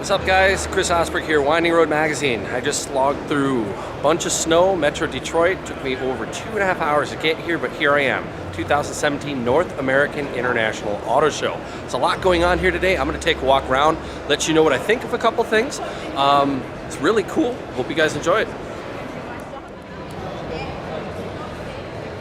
What's up guys, Chris Osberg here, Winding Road Magazine. I just logged through a bunch of snow, Metro Detroit. Took me over 2.5 hours to get here, but here I am. 2017 North American International Auto Show. There's a lot going on here today. I'm gonna take a walk around, let you know what I think of a couple things. It's really cool. Hope you guys enjoy it.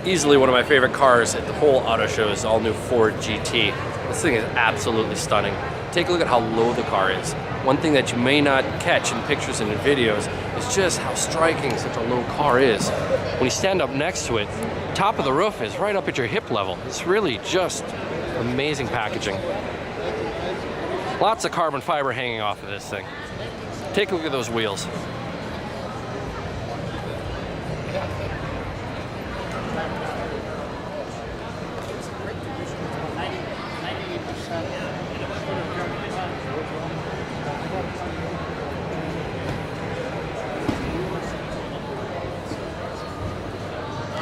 Easily one of my favorite cars at the whole auto show is all new Ford GT. This thing is absolutely stunning. Take a look at how low the car is. One thing that you may not catch in pictures and in videos is just how striking such a low car is. When you stand up next to it, top of the roof is right up at your hip level. It's really just amazing packaging. Lots of carbon fiber hanging off of this thing. Take a look at those wheels.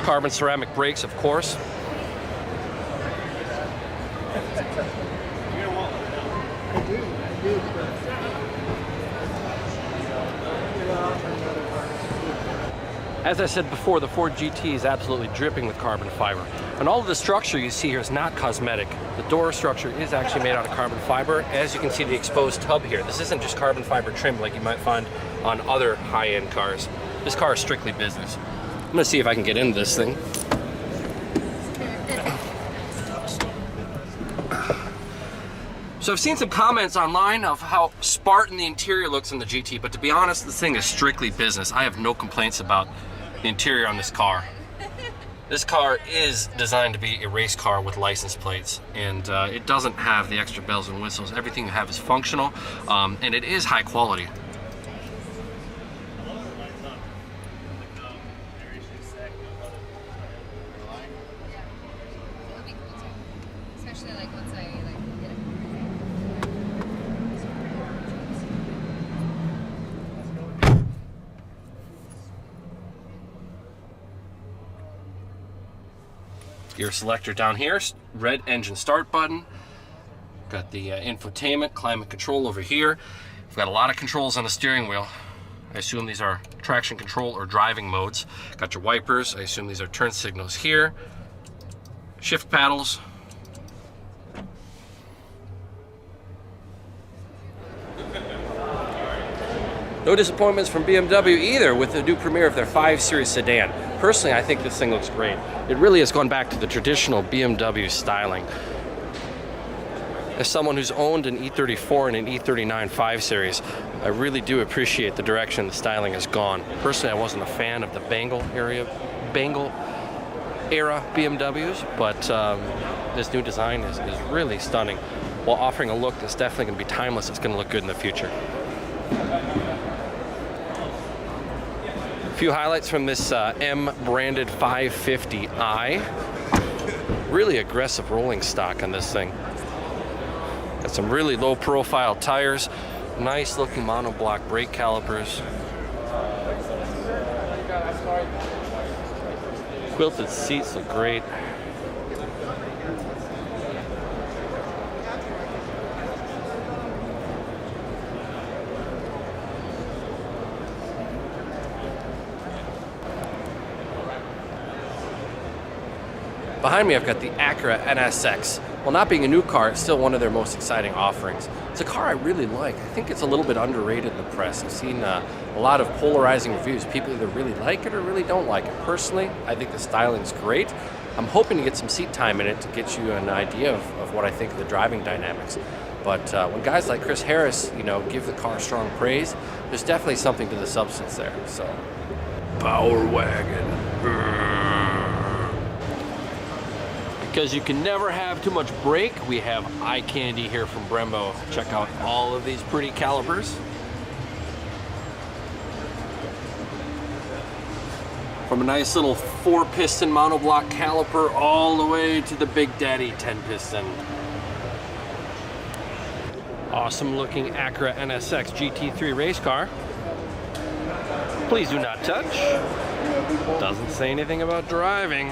Carbon ceramic brakes, of course. As I said before, the Ford GT is absolutely dripping with carbon fiber. And all of the structure you see here is not cosmetic. The door structure is actually made out of carbon fiber. As you can see, the exposed tub here, this isn't just carbon fiber trim like you might find on other high-end cars. This car is strictly business. I'm gonna see if I can get into this thing. So I've seen some comments online of how Spartan the interior looks in the GT, but to be honest, this thing is strictly business. I have no complaints about the interior on this car. This car is designed to be a race car with license plates, and it doesn't have the extra bells and whistles. Everything you have is functional, and it is high quality. Gear selector down here, red engine start button. Got the infotainment, climate control over here. We've got a lot of controls on the steering wheel. I assume these are traction control or driving modes. Got your wipers, I assume these are turn signals here. Shift paddles. No disappointments from BMW either with the new premiere of their 5 Series sedan. Personally, I think this thing looks great. It really has gone back to the traditional BMW styling. As someone who's owned an E34 and an E39 5 Series, I really do appreciate the direction the styling has gone. Personally, I wasn't a fan of the Bangle era BMWs, but this new design is really stunning, while offering a look that's definitely going to be timeless. It's going to look good in the future. A few highlights from this M branded 550i. Really aggressive rolling stock on this thing. Got some really low profile tires, nice looking monoblock brake calipers. Quilted seats look great. Behind me, I've got the Acura NSX. While not being a new car, it's still one of their most exciting offerings. It's a car I really like. I think it's a little bit underrated in the press. I've seen a lot of polarizing reviews. People either really like it or really don't like it. Personally, I think the styling's great. I'm hoping to get some seat time in it to get you an idea of what I think of the driving dynamics. But when guys like Chris Harris, give the car strong praise, there's definitely something to the substance there. So, Power Wagon. Because you can never have too much brake, we have eye candy here from Brembo. Check out all of these pretty calipers. From a nice little 4-piston monoblock caliper all the way to the Big Daddy 10-piston. Awesome looking Acura NSX GT3 race car. Please do not touch. Doesn't say anything about driving.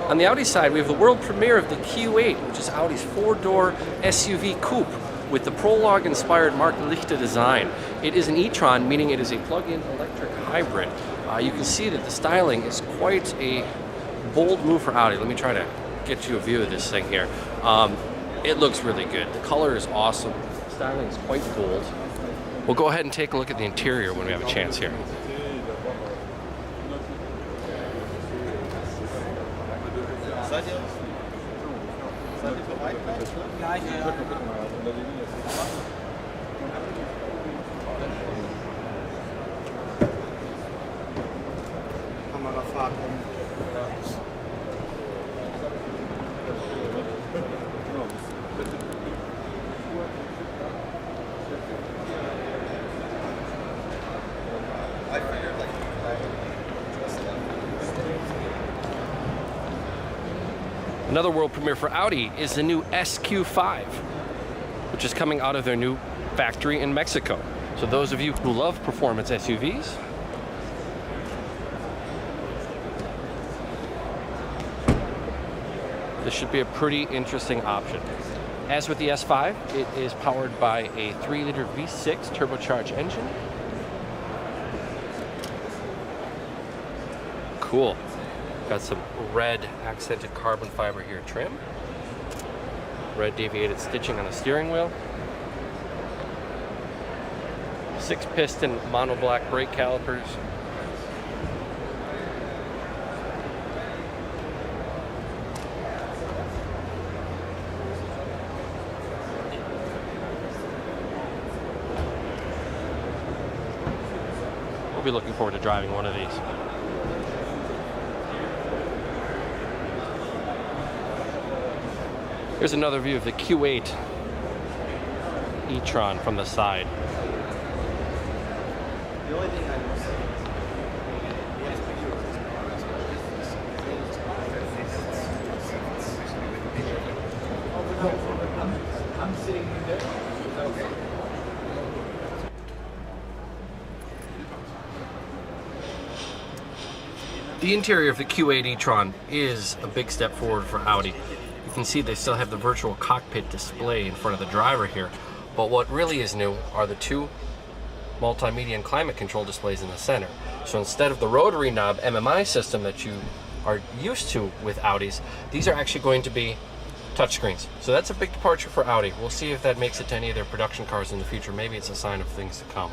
On the Audi side, we have the world premiere of the Q8, which is Audi's 4-door SUV coupe with the Prologue-inspired Mark Lichter design. It is an e-tron, meaning it is a plug-in electric hybrid. You can see that the styling is quite a bold move for Audi. Let me try to get you a view of this thing here. It looks really good. The color is awesome. The styling is quite bold. We'll go ahead and take a look at the interior when we have a chance here. Another world premiere for Audi is the new SQ5, which is coming out of their new factory in Mexico. So those of you who love performance SUVs, this should be a pretty interesting option. As with the S5, it is powered by a 3-liter V6 turbocharged engine. Cool. Got some red accented carbon fiber here trim. Red deviated stitching on the steering wheel. 6-piston mono black brake calipers. We'll be looking forward to driving one of these. Here's another view of the Q8 e-tron from the side. The only thing I will say, I'm sitting there. Okay. The interior of the Q8 e-tron is a big step forward for Audi. You can see they still have the virtual cockpit display in front of the driver here, but what really is new are the two multimedia and climate control displays in the center. So instead of the rotary knob MMI system that you are used to with Audis, these are actually going to be touchscreens. So that's a big departure for Audi. We'll see if that makes it to any of their production cars in the future. Maybe it's a sign of things to come.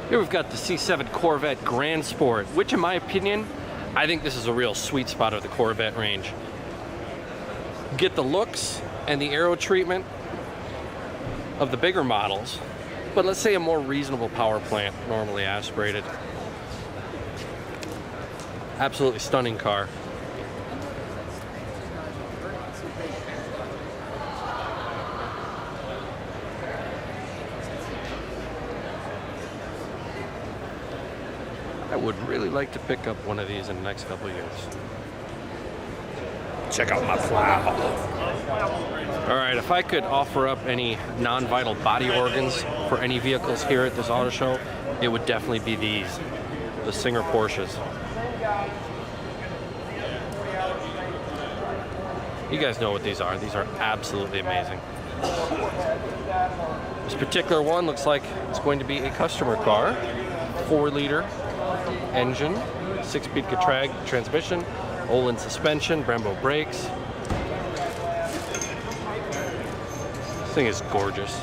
Here we've got the C7 Corvette Grand Sport, which in my opinion, I think this is a real sweet spot of the Corvette range. Get the looks and the aero treatment of the bigger models, but let's say a more reasonable power plant, normally aspirated. Absolutely stunning car. I would really like to pick up one of these in the next couple of years. Check out my plow. All right, if I could offer up any non-vital body organs for any vehicles here at this auto show, it would definitely be these, the Singer Porsches. You guys know what these are. These are absolutely amazing. This particular one looks like it's going to be a customer car. 4-liter engine, 6-speed transmission, Olin suspension, Brembo brakes. This thing is gorgeous.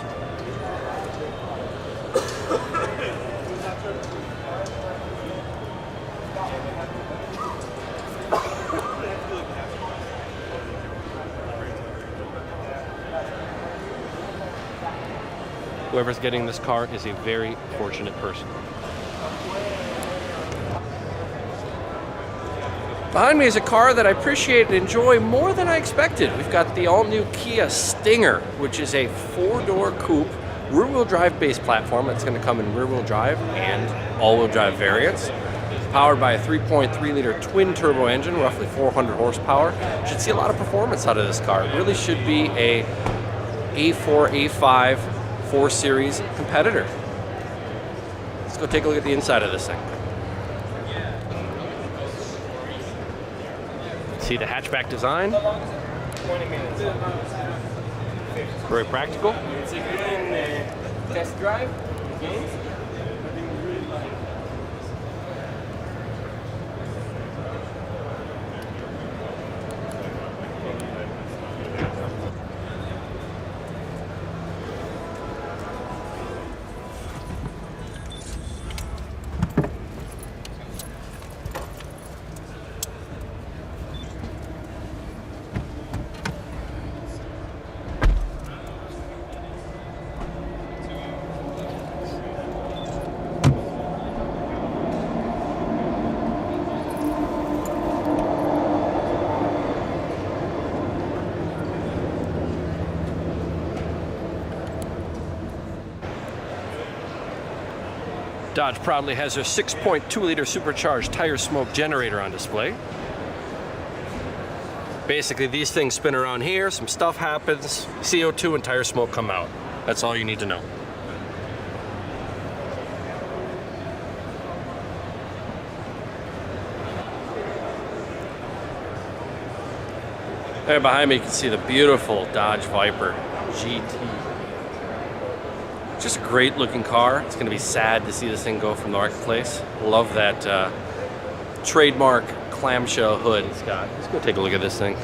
Whoever's getting this car is a very fortunate person. Behind me is a car that I appreciate and enjoy more than I expected. We've got the all-new Kia Stinger, which is a 4-door coupe, rear-wheel drive base platform. It's going to come in rear-wheel drive and all-wheel drive variants. powered by a 3.3 liter twin turbo engine, roughly 400 horsepower. You should see a lot of performance out of this car. It really should be a A4, A5, 4 Series competitor. Let's go take a look at the inside of this thing. See the hatchback design. 20 minutes. Very practical. Test drive. Games. Dodge proudly has their 6.2 liter supercharged tire smoke generator on display. Basically, these things spin around here, some stuff happens, CO2 and tire smoke come out. That's all you need to know. There behind me you can see the beautiful Dodge Viper GT. Just a great looking car. It's going to be sad to see this thing go from the marketplace. Love that trademark clamshell hood it's got. Let's go take a look at this thing.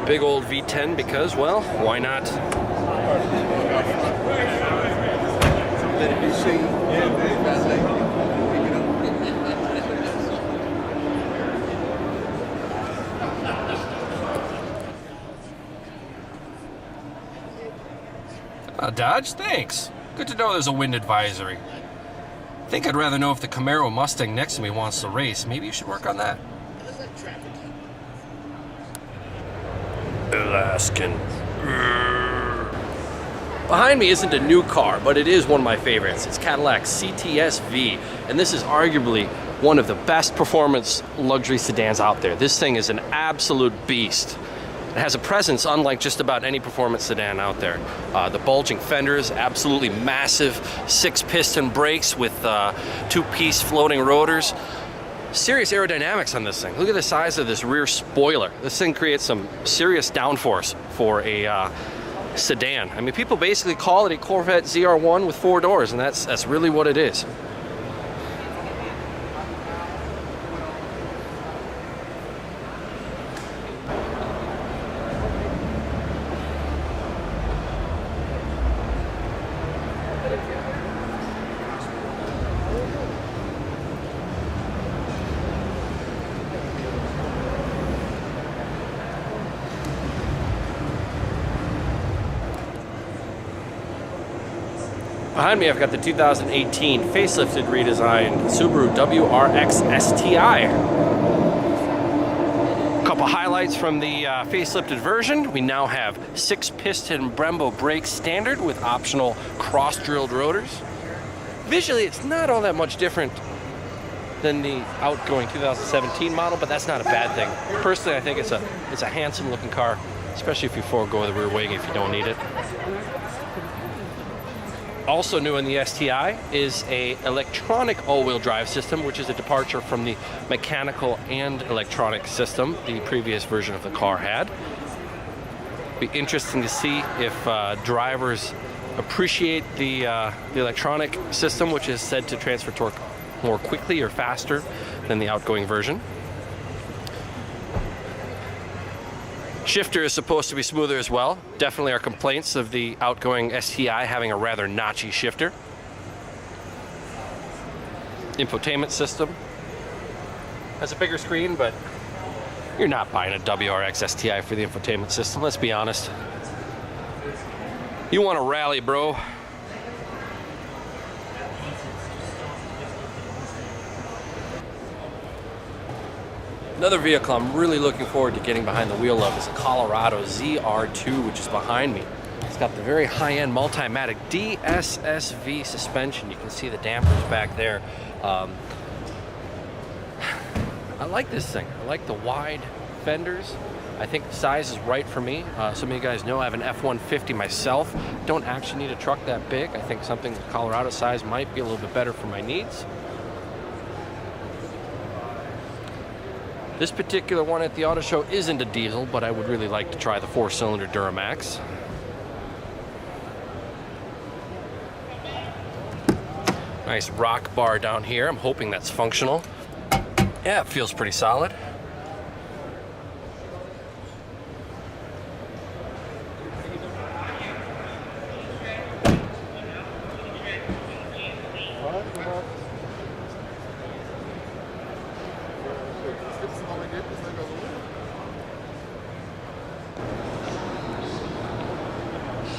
Big old V10 because, well, why not? Dodge, thanks. Good to know there's a wind advisory. I think I'd rather know if the Camaro Mustang next to me wants to race. Maybe you should work on that. Alaskan. Behind me isn't a new car, but it is one of my favorites. It's Cadillac's CTS-V, and this is arguably one of the best performance luxury sedans out there. This thing is an absolute beast. It has a presence unlike just about any performance sedan out there. The bulging fenders, absolutely massive 6-piston brakes with 2-piece floating rotors. Serious aerodynamics on this thing. Look at the size of this rear spoiler. This thing creates some serious downforce for a sedan. I mean, people basically call it a Corvette ZR1 with 4 doors, and that's really what it is. Behind me, I've got the 2018 facelifted, redesigned Subaru WRX STI. A couple highlights from the facelifted version. We now have 6-piston Brembo brakes standard with optional cross-drilled rotors. Visually, it's not all that much different than the outgoing 2017 model, but that's not a bad thing. Personally, I think it's a handsome-looking car, especially if you forego the rear wing if you don't need it. Also new in the STI is a electronic all-wheel drive system, which is a departure from the mechanical and electronic system the previous version of the car had. Be interesting to see if drivers appreciate the electronic system, which is said to transfer torque more quickly or faster than the outgoing version. Shifter is supposed to be smoother as well. Definitely our complaints of the outgoing STI having a rather notchy shifter. Infotainment system has a bigger screen, but you're not buying a WRX STI for the infotainment system, let's be honest. You want to rally, bro. Another vehicle I'm really looking forward to getting behind the wheel of is a Colorado ZR2, which is behind me. It's got the very high-end Multimatic DSSV suspension. You can see the dampers back there. I like this thing. I like the wide fenders. I think the size is right for me. Some of you guys know I have an F-150 myself. Don't actually need a truck that big. I think something Colorado size might be a little bit better for my needs. This particular one at the auto show isn't a diesel, but I would really like to try the 4-cylinder Duramax. Nice rock bar down here. I'm hoping that's functional. Yeah, it feels pretty solid.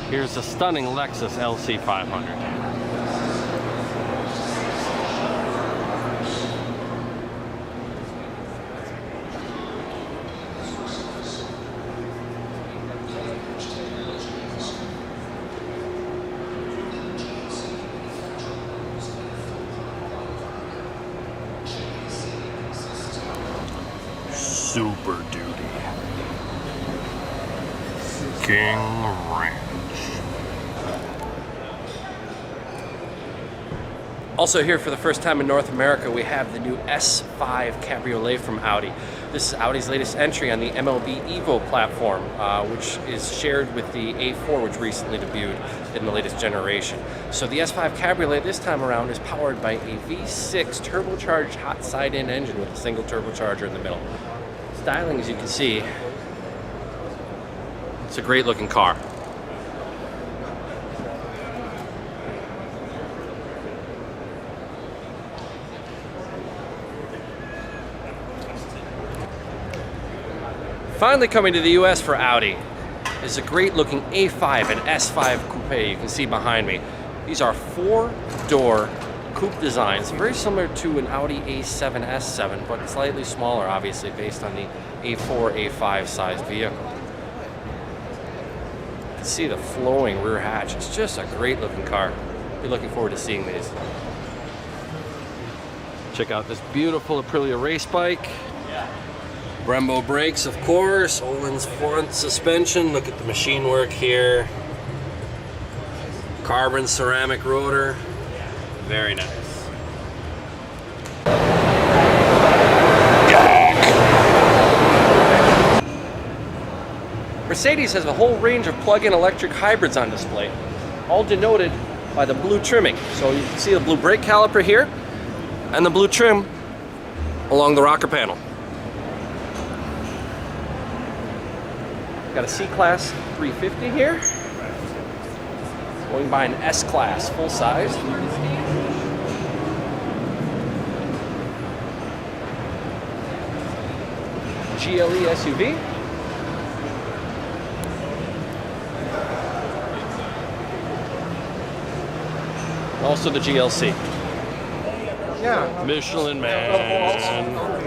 Here's a stunning Lexus LC500. Super Duty King Ranch. Also here for the first time in North America, we have the new S5 Cabriolet from Audi. This is Audi's latest entry on the MLB Evo platform, which is shared with the A4, which recently debuted in the latest generation. So the S5 Cabriolet this time around is powered by a V6 turbocharged hot side-in engine with a single turbocharger in the middle. Styling, as you can see, it's a great looking car. Finally coming to the US for Audi is a great looking A5 and S5 coupe you can see behind me. These are 4-door coupe designs, very similar to an Audi A7 S7, but slightly smaller, obviously, based on the A4, A5 sized vehicle. You can see the flowing rear hatch. It's just a great looking car. Be looking forward to seeing these. Check out this beautiful Aprilia race bike. Brembo brakes, of course. Olin's front suspension. Look at the machine work here. Carbon ceramic rotor. Very nice. Mercedes has a whole range of plug-in electric hybrids on display, all denoted by the blue trimming. So you can see the blue brake caliper here and the blue trim along the rocker panel. Got a C-Class 350 here, going by an S-Class full size. GLE SUV. Also the GLC. Yeah. Michelin Man.